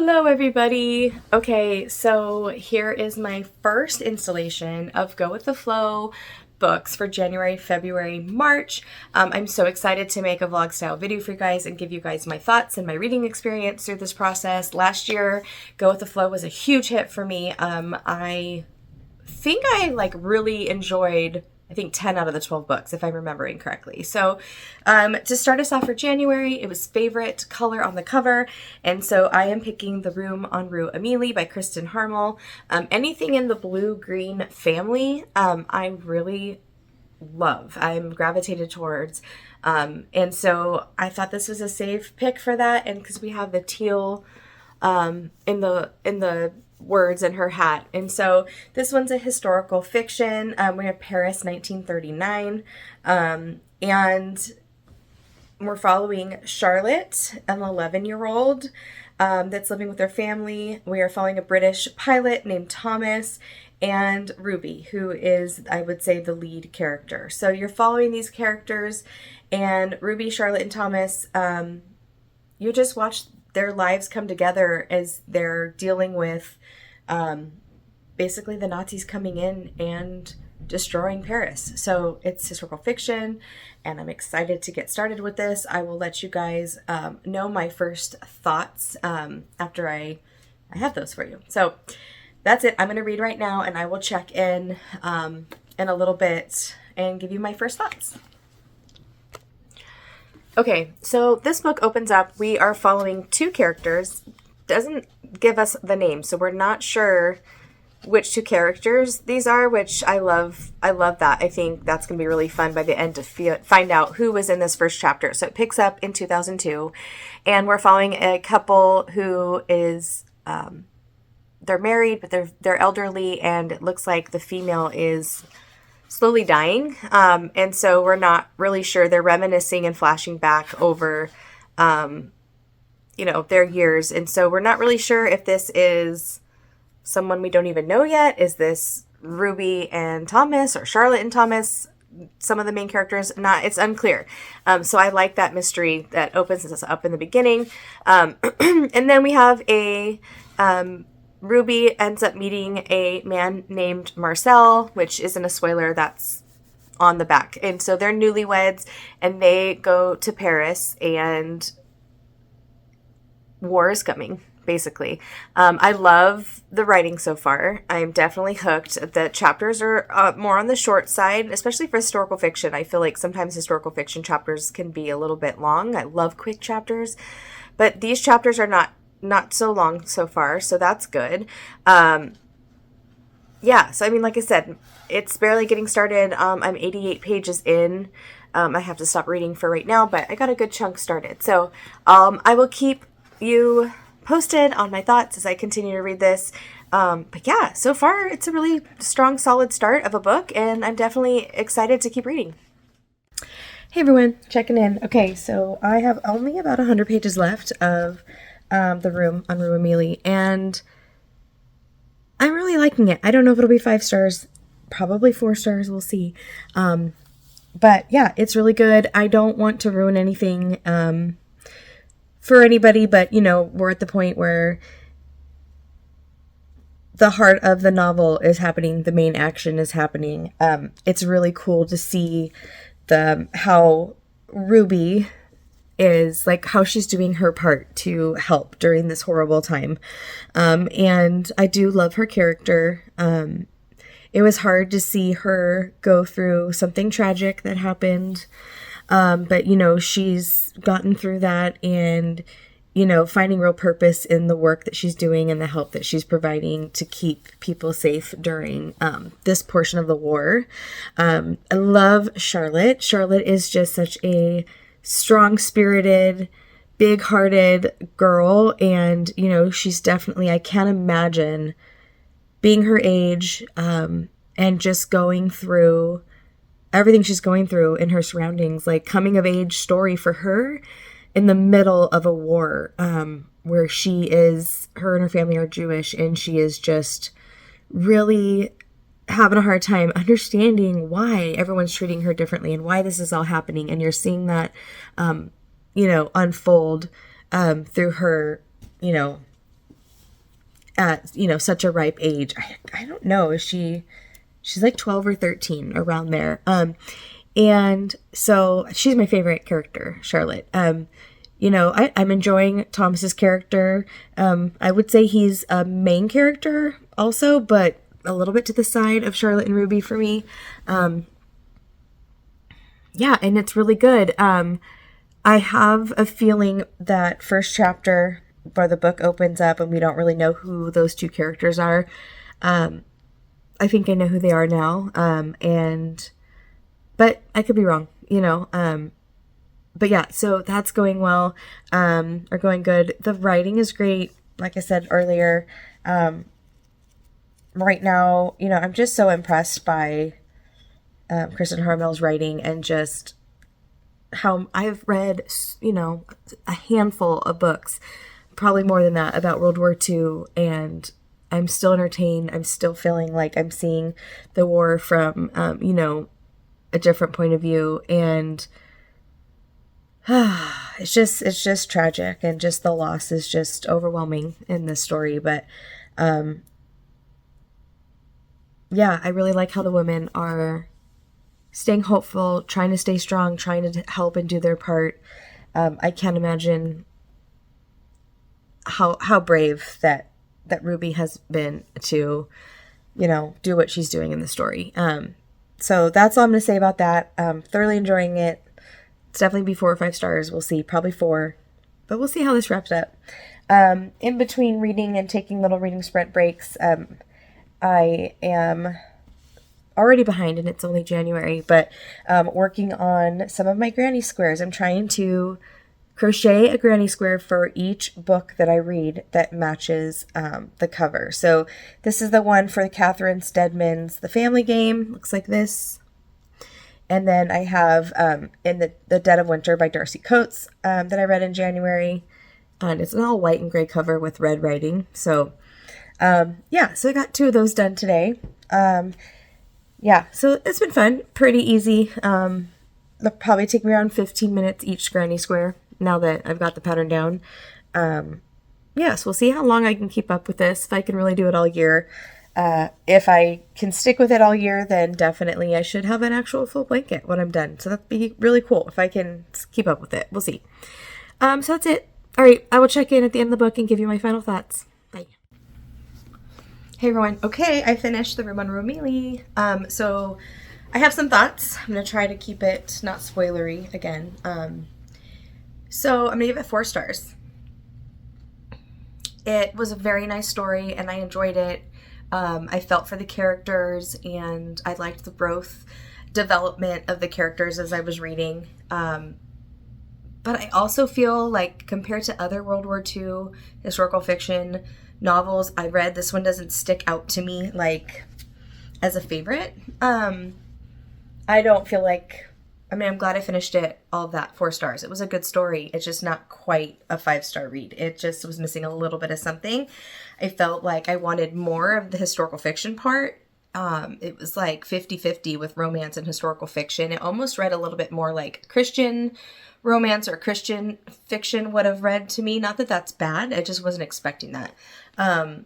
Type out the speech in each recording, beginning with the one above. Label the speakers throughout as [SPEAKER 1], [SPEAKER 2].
[SPEAKER 1] Hello, everybody. Okay, so here is my first installation of Go With The Flow books for January, February, March. I'm so excited to make a vlog style video for you guys and give you guys my thoughts and my reading experience through this process. Last year, Go With The Flow was a huge hit for me. I think I really enjoyed 10 out of the 12 books, if I'm remembering correctly. So to start us off for January, it was favorite color on the cover. And so I am picking The Room on Rue Amelie by Kristen Harmel. Anything in the blue-green family, I really love. I'm gravitated towards. And so I thought this was a safe pick for that. And because we have the teal in the words in her hat. And so this one's a historical fiction. We have Paris 1939. And we're following Charlotte, an 11-year-old that's living with her family. We are following a British pilot named Thomas and Ruby, who is, I would say, the lead character. So you're following these characters, and Ruby, Charlotte, and Thomas, you just watch their lives come together as they're dealing with basically the Nazis coming in and destroying Paris. So it's historical fiction, and I'm excited to get started with this. I will let you guys know my first thoughts after I have those for you. So that's it. I'm going to read right now, and I will check in a little bit and give you my first thoughts. Okay, so this book opens up. We are following two characters. Doesn't give us the name, so we're not sure which two characters these are, which I love. I love that. I think that's going to be really fun by the end to find out who was in this first chapter. So it picks up in 2002, and we're following a couple who is, they're married, but they're elderly, and it looks like the female is slowly dying, and so we're not really sure. They're reminiscing and flashing back over, their years, and so we're not really sure if this is someone we don't even know yet. Is this Ruby and Thomas or Charlotte and Thomas? Some of the main characters, it's unclear. So I like that mystery that opens us up in the beginning, and then we have Ruby ends up meeting a man named Marcel, which isn't a spoiler, that's on the back. And so they're newlyweds, and they go to Paris, and war is coming, basically. I love the writing so far. I'm definitely hooked. The chapters are more on the short side, especially for historical fiction. I feel like sometimes historical fiction chapters can be a little bit long. I love quick chapters, but these chapters are not so long so far, so that's good. So I mean, like I said, it's barely getting started. I'm 88 pages in. I have to stop reading for right now, but I got a good chunk started. So I will keep you posted on my thoughts as I continue to read this. But yeah, so far it's a really strong, solid start of a book, and I'm definitely excited to keep reading. Hey everyone, checking in. Okay, so I have only about 100 pages left of The Room on Rue Amelie, and I'm really liking it. I don't know if it'll be 5 stars, probably 4 stars, we'll see. But yeah, it's really good. I don't want to ruin anything for anybody, but we're at the point where the heart of the novel is happening, the main action is happening. It's really cool to see how Ruby is, how she's doing her part to help during this horrible time. And I do love her character. It was hard to see her go through something tragic that happened. But she's gotten through that, and, finding real purpose in the work that she's doing and the help that she's providing to keep people safe during this portion of the war. I love Charlotte. Charlotte is just such a strong-spirited, big-hearted girl, and, she's definitely, I can't imagine being her age and just going through everything she's going through in her surroundings, coming of age story for her in the middle of a war, where her and her family are Jewish, and she is just really having a hard time understanding why everyone's treating her differently and why this is all happening. And you're seeing that, unfold through her, at, such a ripe age. I don't know. She's like 12 or 13, around there. And so she's my favorite character, Charlotte. I'm enjoying Thomas's character. I would say he's a main character also, but a little bit to the side of Charlotte and Ruby for me. Yeah, and it's really good. I have a feeling that first chapter where the book opens up and we don't really know who those two characters are. I think I know who they are now. But I could be wrong, but yeah, so that's going well, or going good. The writing is great. Like I said earlier, right now, I'm just so impressed by Kristen Harmel's writing, and just how I've read, a handful of books, probably more than that, about World War II, and I'm still entertained. I'm still feeling like I'm seeing the war from, a different point of view, and it's just tragic, and just the loss is just overwhelming in this story. But yeah, I really like how the women are staying hopeful, trying to stay strong, trying to help and do their part. I can't imagine how brave that Ruby has been to, do what she's doing in the story. So that's all I'm going to say about that. Thoroughly enjoying it. It's definitely be 4 or 5 stars. We'll see, probably 4, but we'll see how this wraps up. In between reading and taking little reading sprint breaks, I am already behind, and it's only January, but working on some of my granny squares. I'm trying to crochet a granny square for each book that I read that matches the cover. So this is the one for Catherine Steadman's The Family Game. Looks like this. And then I have In the Dead of Winter by Darcy Coates that I read in January. And it's an all white and gray cover with red writing. So yeah, so I got 2 of those done today. Yeah, so it's been fun. Pretty easy. They'll probably take me around 15 minutes each granny square now that I've got the pattern down. Yeah, so we'll see how long I can keep up with this, if I can really do it all year. If I can stick with it all year, then definitely I should have an actual full blanket when I'm done. So that'd be really cool if I can keep up with it. We'll see. So that's it. All right, I will check in at the end of the book and give you my final thoughts. Bye. Hey everyone. Okay, I finished the Room on Romilly. So I have some thoughts. I'm going to try to keep it not spoilery again. So I'm going to give it 4 stars. It was a very nice story and I enjoyed it. I felt for the characters and I liked the growth development of the characters as I was reading. But I also feel like compared to other World War II historical fiction novels I read, this one doesn't stick out to me like as a favorite. I don't feel like, I'm glad I finished it, all of that, 4 stars. It was a good story. It's just not quite a 5-star read. It just was missing a little bit of something. I felt like I wanted more of the historical fiction part. It was like 50-50 with romance and historical fiction. It almost read a little bit more like Christian romance or Christian fiction would have read to me. Not that that's bad. I just wasn't expecting that. I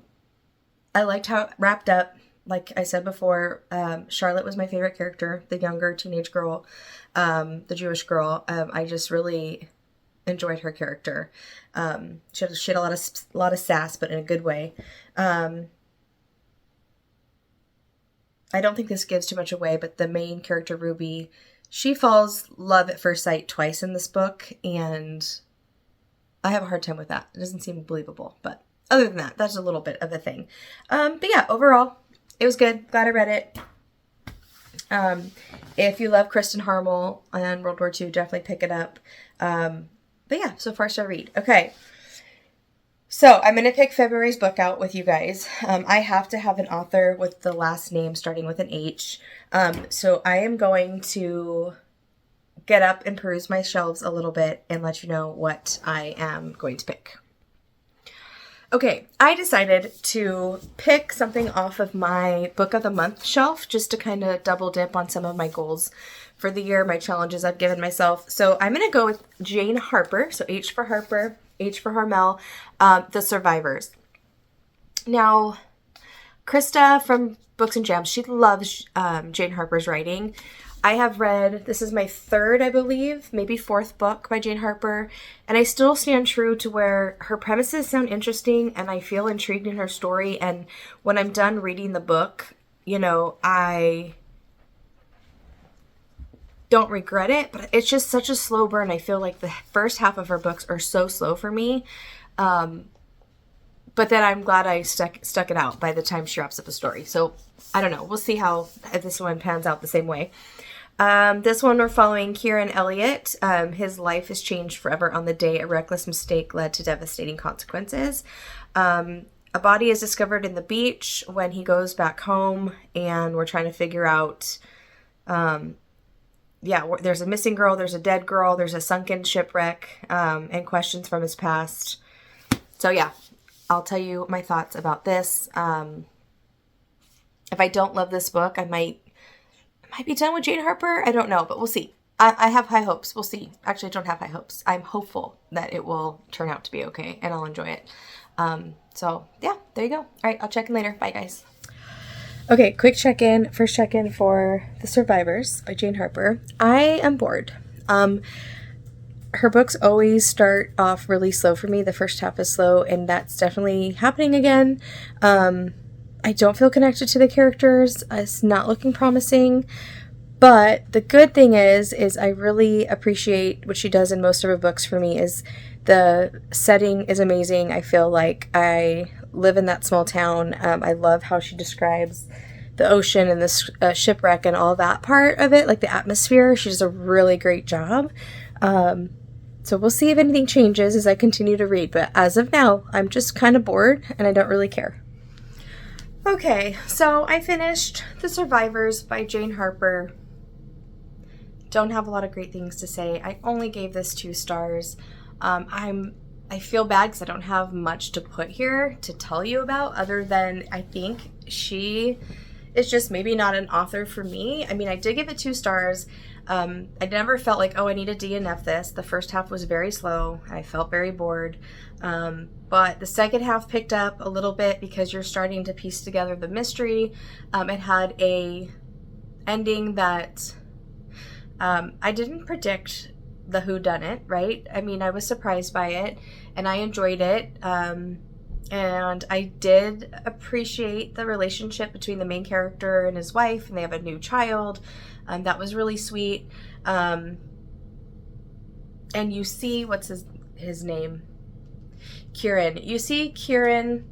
[SPEAKER 1] liked how it wrapped up. Like I said before, Charlotte was my favorite character, the younger teenage girl, the Jewish girl. I just really enjoyed her character. She had a lot of sass, but in a good way. I don't think this gives too much away, but the main character, Ruby, she falls love at first sight twice in this book, and I have a hard time with that. It doesn't seem believable, but other than that, that's a little bit of a thing. But yeah, overall, it was good. Glad I read it. If you love Kristen Harmel and World War II, definitely pick it up. But yeah, so 4-star read. Okay. So I'm going to pick February's book out with you guys. I have to have an author with the last name starting with an H. So I am going to get up and peruse my shelves a little bit and let you know what I am going to pick. Okay, I decided to pick something off of my book of the month shelf just to kind of double dip on some of my goals for the year, my challenges I've given myself. So I'm going to go with Jane Harper. So H for Harper, H for Harmel, The Survivors. Now, Krista from Books and Jams, she loves Jane Harper's writing. I have read, this is my third, I believe, maybe fourth book by Jane Harper, and I still stand true to where her premises sound interesting and I feel intrigued in her story. And when I'm done reading the book, you know, I don't regret it, but it's just such a slow burn. I feel like the first half of her books are so slow for me. But then I'm glad I stuck it out by the time she wraps up the story. So I don't know. We'll see if this one pans out the same way. This one we're following Kieran Elliott. His life is changed forever on the day a reckless mistake led to devastating consequences. A body is discovered in the beach when he goes back home, and we're trying to figure out, there's a missing girl, there's a dead girl, there's a sunken shipwreck, and questions from his past. So yeah, I'll tell you my thoughts about this. If I don't love this book, I might be done with Jane Harper. I don't know, but we'll see. I have high hopes. We'll see. Actually, I don't have high hopes. I'm hopeful that it will turn out to be okay and I'll enjoy it. So yeah, there you go. All right, I'll check in later. Bye, guys. Okay, quick check-in. First check-in for The Survivors by Jane Harper. I am bored. Her books always start off really slow for me. The first half is slow, and that's definitely happening again. I don't feel connected to the characters. It's not looking promising. But the good thing is I really appreciate what she does in most of her books for me. Is the setting is amazing. I feel like I live in that small town. I love how she describes the ocean and the shipwreck and all that part of it, like the atmosphere. She does a really great job. So we'll see if anything changes as I continue to read. But as of now, I'm just kind of bored and I don't really care. Okay, so I finished The Survivors by Jane Harper. Don't have a lot of great things to say. I only gave this 2 stars. I feel bad because I don't have much to put here to tell you about other than I think she is just maybe not an author for me. I mean, I did give it 2 stars. I never felt like, I need to DNF this. The first half was very slow. I felt very bored. But the second half picked up a little bit because you're starting to piece together the mystery. It had a ending that I didn't predict the whodunit, right? I mean, I was surprised by it and I enjoyed it. And I did appreciate the relationship between the main character and his wife, and they have a new child. That was really sweet. And you see, what's his name? Kieran. You see Kieran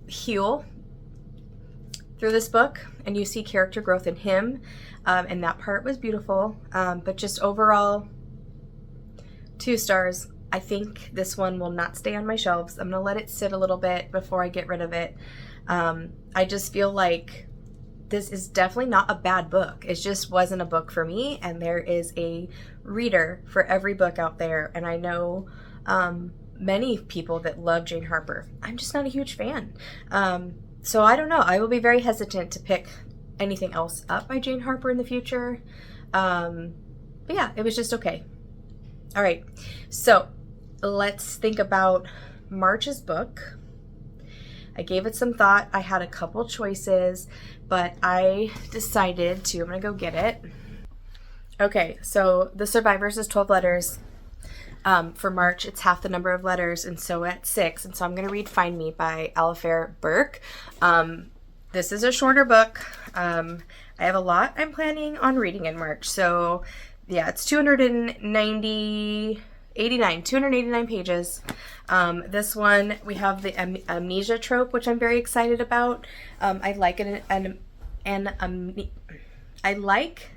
[SPEAKER 1] heal through this book, and you see character growth in him. And that part was beautiful. But just overall, 2 stars. I think this one will not stay on my shelves. I'm going to let it sit a little bit before I get rid of it. I just feel like this is definitely not a bad book. It just wasn't a book for me, and there is a reader for every book out there. And I know many people that love Jane Harper. I'm just not a huge fan. So I don't know. I will be very hesitant to pick anything else up by Jane Harper in the future. But yeah, it was just okay. All right. So let's think about March's book. I gave it some thought. I had a couple choices, but I decided to, I'm going to go get it. Okay, so The Survivors is 12 letters. For March, it's half the number of letters, and so at 6. And so I'm going to read Find Me by Alifair Burke. This is a shorter book. I have a lot I'm planning on reading in March. So yeah, it's 289 pages. This one, we have the amnesia trope, which I'm very excited about. I like I like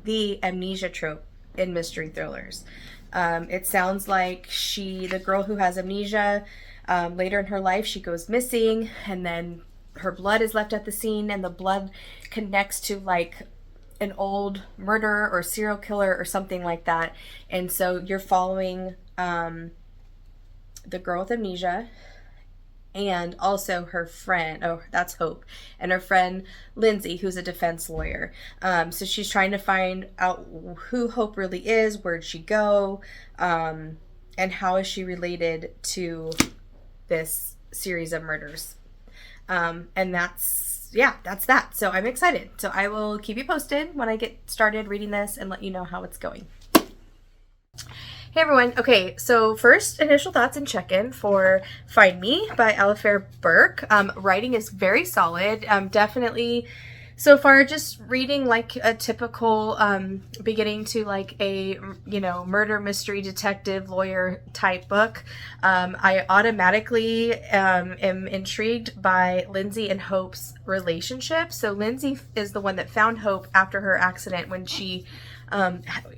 [SPEAKER 1] the amnesia trope in mystery thrillers. It sounds like the girl who has amnesia, later in her life, she goes missing, and then her blood is left at the scene, and the blood connects to like an old murderer or serial killer or something like that. And so you're following the girl with amnesia and also her friend, that's Hope, and her friend Lindsay, who's a defense lawyer. So she's trying to find out who Hope really is, where'd she go, and how is she related to this series of murders. And that's that. So I'm excited. So I will keep you posted when I get started reading this and let you know how it's going. Hey everyone. Okay, so first initial thoughts and check-in for Find Me by Alifair Burke. Writing is very solid. Definitely so far just reading like a typical beginning to like a, you know, murder mystery detective lawyer type book. I automatically am intrigued by Lindsay and Hope's relationship. So Lindsay is the one that found Hope after her accident when she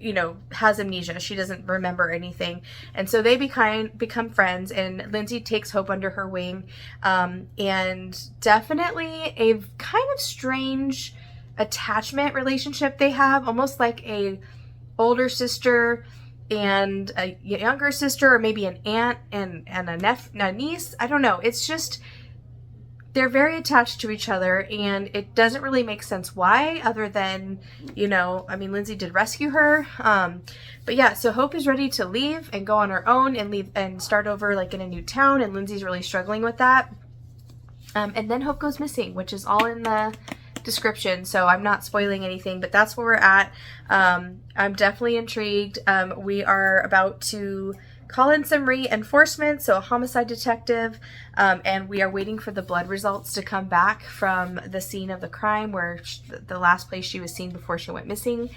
[SPEAKER 1] you know, has amnesia. She doesn't remember anything. And so they become friends, and Lindsay takes Hope under her wing. And definitely a kind of strange attachment relationship they have, almost like a older sister and a younger sister, or maybe an aunt and a niece. I don't know. It's just, they're very attached to each other, and it doesn't really make sense why, other than, you know, I mean, Lindsay did rescue her. But yeah, so Hope is ready to leave and go on her own and leave and start over like in a new town, and Lindsay's really struggling with that. And then Hope goes missing, which is all in the description, so I'm not spoiling anything, but that's where we're at. I'm definitely intrigued. We are about to call in some reinforcements, so a homicide detective, and we are waiting for the blood results to come back from the scene of the crime, where the last place she was seen before she went missing.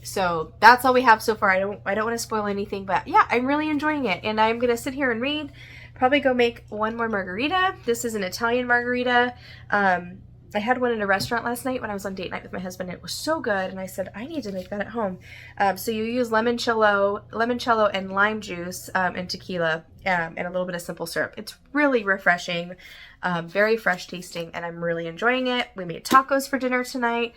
[SPEAKER 1] So that's all we have so far. I don't want to spoil anything, but yeah, I'm really enjoying it, and I'm gonna sit here and read, probably go make one more margarita. This is an Italian margarita. I had one in a restaurant last night when I was on date night with my husband. It was so good, and I said, I need to make that at home. So you use limoncello and lime juice and tequila and a little bit of simple syrup. It's really refreshing, very fresh tasting, and I'm really enjoying it. We made tacos for dinner tonight,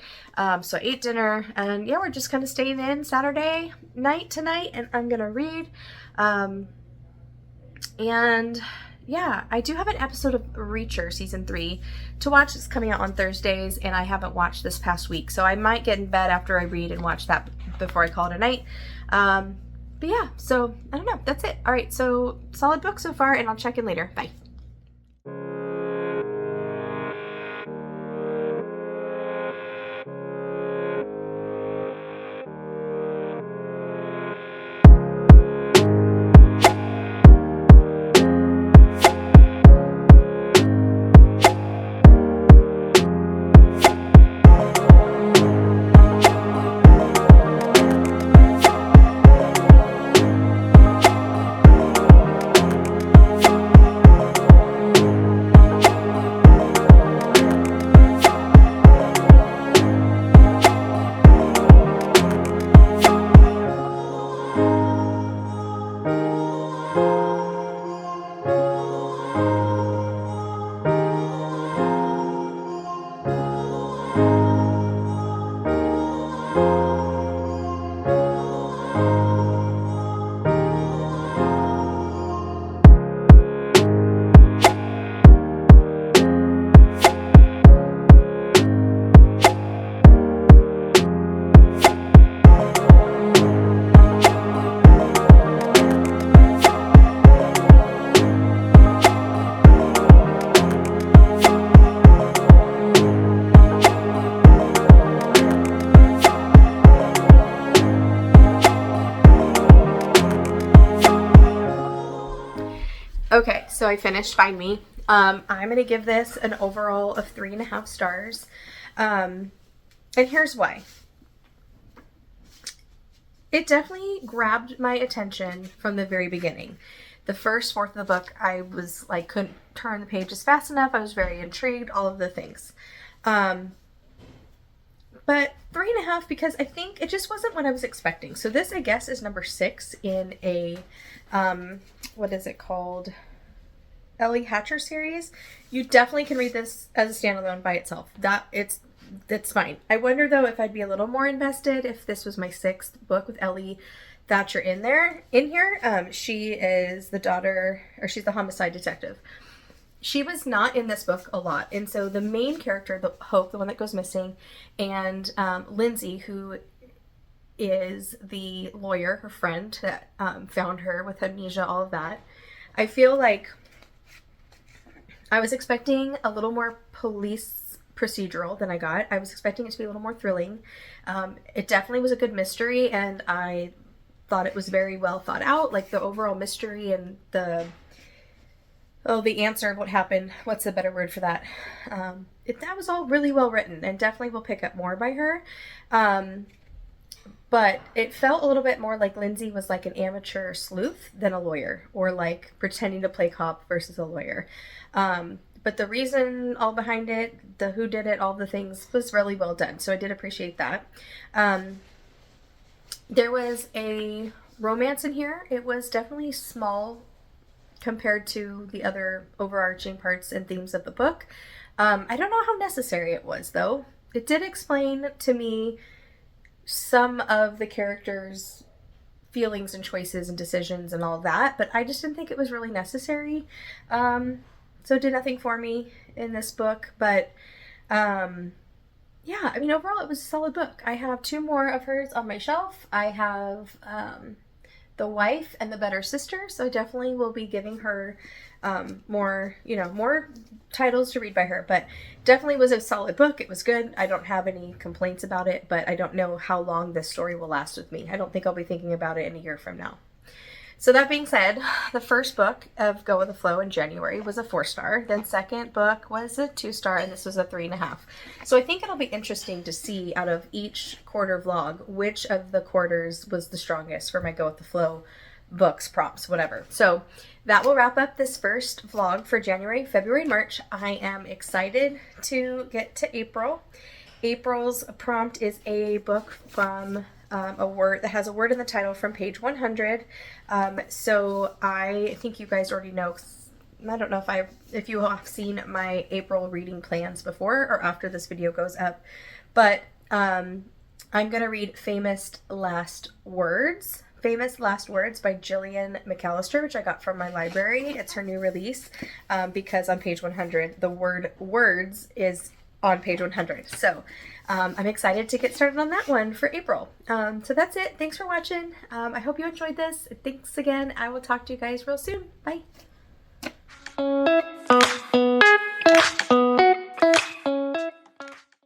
[SPEAKER 1] so I ate dinner, and yeah, we're just kind of staying in Saturday night tonight, and I'm going to read. And yeah, I do have an episode of Reacher season 3 to watch. It's coming out on Thursdays, and I haven't watched this past week, so I might get in bed after I read and watch that before I call it a night. But yeah, so I don't know. That's it. All right, so solid book so far, and I'll check in later. Bye. Okay, so I finished Find Me. I'm going to give this an overall of 3.5 stars. And here's why. It definitely grabbed my attention from the very beginning. The first fourth of the book, I was like, couldn't turn the pages fast enough. I was very intrigued, all of the things. But 3.5 because I think it just wasn't what I was expecting. So this, I guess, is number 6 in a, what is it called? Ellie Hatcher series. You definitely can read this as a standalone by itself. That's fine. I wonder though if I'd be a little more invested if this was my 6th book with Ellie Thatcher in here. She is the daughter, or she's the homicide detective. She was not in this book a lot, and so the main character, the Hope, the one that goes missing, and Lindsay, who is the lawyer, her friend that found her with amnesia, all of that. I feel like I was expecting a little more police procedural than I got. I was expecting it to be a little more thrilling. It definitely was a good mystery, and I thought it was very well thought out. Like the overall mystery and the answer of what happened. What's the better word for that? That was all really well written, and definitely will pick up more by her. But it felt a little bit more like Lindsay was like an amateur sleuth than a lawyer, or like pretending to play cop versus a lawyer. But the reason all behind it, the who did it, all the things was really well done. So I did appreciate that. There was a romance in here. It was definitely small compared to the other overarching parts and themes of the book. I don't know how necessary it was, though. It did explain to me some of the characters' feelings and choices and decisions and all that, but I just didn't think it was really necessary. So it did nothing for me in this book, but yeah, I mean, overall it was a solid book. I have 2 more of hers on my shelf. I have The Wife and The Better Sister, so I definitely will be giving her more titles to read by her, but definitely was a solid book. It was good. I don't have any complaints about it, but I don't know how long this story will last with me. I don't think I'll be thinking about it in a year from now. So that being said, the first book of Go With The Flow in January was a 4-star. Then second book was a 2-star, and this was a 3.5. So I think it'll be interesting to see out of each quarter vlog, which of the quarters was the strongest for my Go With The Flow books, prompts, whatever. So that will wrap up this first vlog for January, February, March. I am excited to get to April. April's prompt is a book from a word that has a word in the title from page 100. So I think you guys already know. I don't know if you have seen my April reading plans before or after this video goes up, but I'm gonna read Famous Last Words by Jillian McAllister, which I got from my library. It's her new release because on page 100 the word words is on page 100. So I'm excited to get started on that one for April. So that's it. Thanks for watching. I hope you enjoyed this. Thanks again. I will talk to you guys real soon. Bye.